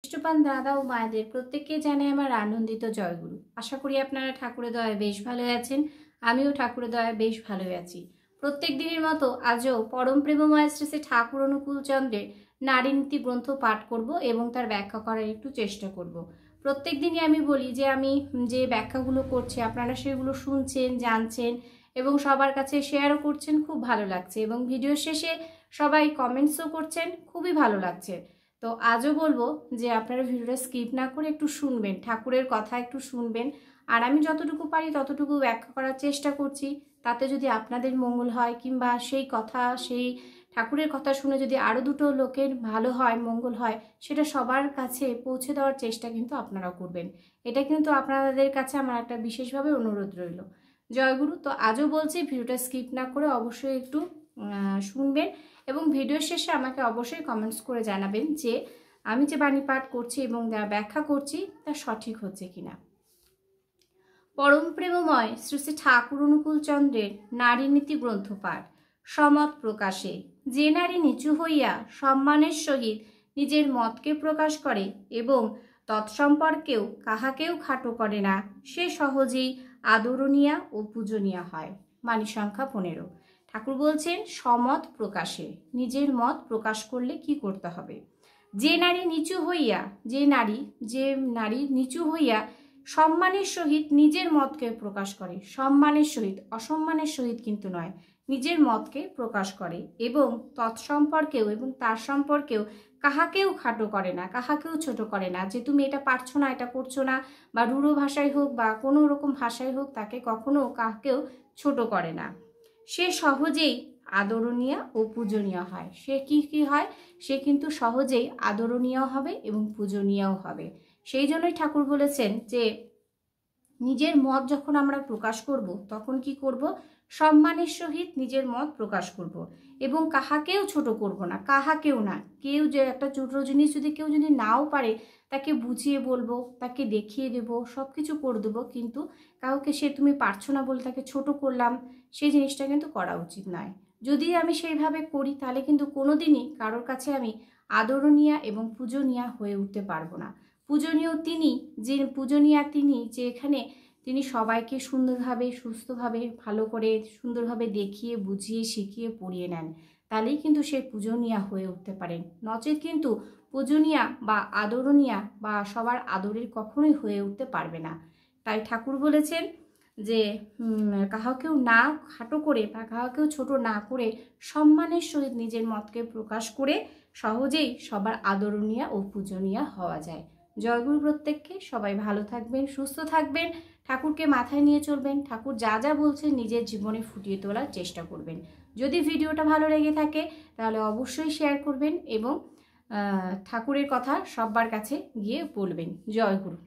ইষ্টপান দাদা ও মায়েদের প্রত্যেককে জানাই আমার আনন্দিত জয়গুরু। আশা করি আপনারা ঠাকুরের দয়ায় বেশ ভালো আছেন। আমিও ঠাকুরের দয়ায় বেশ ভালো আছি। প্রত্যেক দিনের মতো আজও পরম প্রেমময় শ্রী শ্রী ঠাকুর অনুকূল চন্দ্রের নারী নীতি গ্রন্থ পাঠ করব এবং তার ব্যাখ্যা করার একটু চেষ্টা করব। প্রত্যেক দিনই আমি বলি যে আমি যে ব্যাখ্যাগুলো করছি আপনারা সেগুলো শুনছেন, জানছেন এবং সবার কাছে শেয়ারও করছেন, খুব ভালো লাগছে। এবং ভিডিও শেষে সবাই কমেন্টসও করছেন, খুবই ভালো লাগছে। তো আজও বলবো যে আপনারা ভিডিওটা স্কিপ না করে একটু শুনবেন, ঠাকুরের কথা একটু শুনবেন। আর আমি যতটুকু পারি ততটুকু ব্যাখ্যা করার চেষ্টা করছি। তাতে যদি আপনাদের মঙ্গল হয় কিংবা সেই কথা, সেই ঠাকুরের কথা শুনে যদি আরও দুটো লোকের ভালো হয়, মঙ্গল হয়, সেটা সবার কাছে পৌঁছে দেওয়ার চেষ্টা কিন্তু আপনারাও করবেন। এটা কিন্তু আপনাদের কাছে আমার একটা বিশেষভাবে অনুরোধ রইল। জয়গুরু। তো আজও বলছি ভিডিওটা স্কিপ না করে অবশ্যই একটু শুনবেন এবং ভিডিও শেষে আমাকে অবশ্যই কমেন্টস করে জানাবেন যে আমি যে বাণী পাঠ করছি এবং ব্যাখ্যা করছি তা সঠিক হচ্ছে কিনা। পরম প্রেমময় শ্রী শ্রী ঠাকুর অনুকূল চন্দ্রের নারী নীতি গ্রন্থ পাঠ সমত প্রকাশে। যে নারী নিচু হইয়া সম্মানের সহিত নিজের মতকে প্রকাশ করে এবং তৎসম্পর্কেও কাহাকেও খাটো করে না, সে সহজেই আদরণীয়া ও পূজনীয় হয়। বাণী সংখ্যা 15। ঠাকুর বলছেন সমত প্রকাশে, নিজের মত প্রকাশ করলে কি করতে হবে। যে নারী নিচু হইয়া, যে নারী নিচু হইয়া সম্মানের সহিত নিজের মতকে প্রকাশ করে, সম্মানের সহিত, অসম্মানের সহিত কিন্তু নয়, নিজের মতকে প্রকাশ করে এবং তৎসম্পর্কেও এবং তার সম্পর্কেও কাহাকেও খাটো করে না, কাহাকেও ছোট করে না, যে তুমি এটা পারছো না, এটা করছো না, বা রূঢ় ভাষায় হোক বা কোনো রকম ভাষায় হোক, তাকে কখনো কাহাকেও ছোট করে না। সে সহজেই আদরণীয় ও পূজনীয় হয়। সে কি হয়? সে কিন্তু সহজেই আদরণীয় হবে এবং পূজনীয়ও হবে। সেই জন্যই ঠাকুর বলেছেন যে নিজের মত যখন আমরা প্রকাশ করব তখন কি করব? সম্মানের সহিত নিজের মত প্রকাশ করব এবং কাহাকেও ছোট করব না, কাহাকেও না। কেউ যে একটা ছোট জিনিস যদি কেউ যদি নাও পারে, তাকে বুঝিয়ে বলবো, তাকে দেখিয়ে দেবো, সব কিছু করে দেবো, কিন্তু কাউকে সে তুমি পারছো না বলে তাকে ছোট করলাম, সেই জিনিসটা কিন্তু করা উচিত নয়। যদি আমি সেইভাবে করি তাহলে কিন্তু কোনোদিনই কারোর কাছে আমি আদরণীয়া এবং পূজনীয়া হয়ে উঠতে পারবো না। পূজনীয় তিনি, যে পূজনীয়া তিনি, যে এখানে তিনি সবাইকে সুন্দরভাবে, সুস্থভাবে, ভালো করে, সুন্দরভাবে দেখিয়ে, বুঝিয়ে, শিখিয়ে, পড়িয়ে নেন, তাহলেই কিন্তু সে পূজনীয়া হয়ে উঠতে পারেন। নচেত কিন্তু পূজনীয়া বা আদরণীয়া বা সবার আদরের কখনোই হয়ে উঠতে পারবে না। তাই ঠাকুর বলেছেন যে কাহাকেও না খাটো করে বা কাহাকেও ছোট না করে সম্মানের সহিত নিজের মতকে প্রকাশ করে সহজেই সবার আদরণীয়া ও পূজনীয়া হওয়া যায়। জয়গুরু প্রত্যেককে। সবাই ভালো থাকবেন, সুস্থ থাকবেন, ঠাকুরকে মাথায় নিয়ে চলবেন, ঠাকুর যা যা বলছেন নিজের জীবনে ফুটিয়ে তোলার চেষ্টা করবেন। যদি ভিডিওটা ভালো লেগে থাকে তাহলে অবশ্যই শেয়ার করবেন এবং ঠাকুরের কথা সবার কাছে গিয়ে বলবেন। জয়গুরু।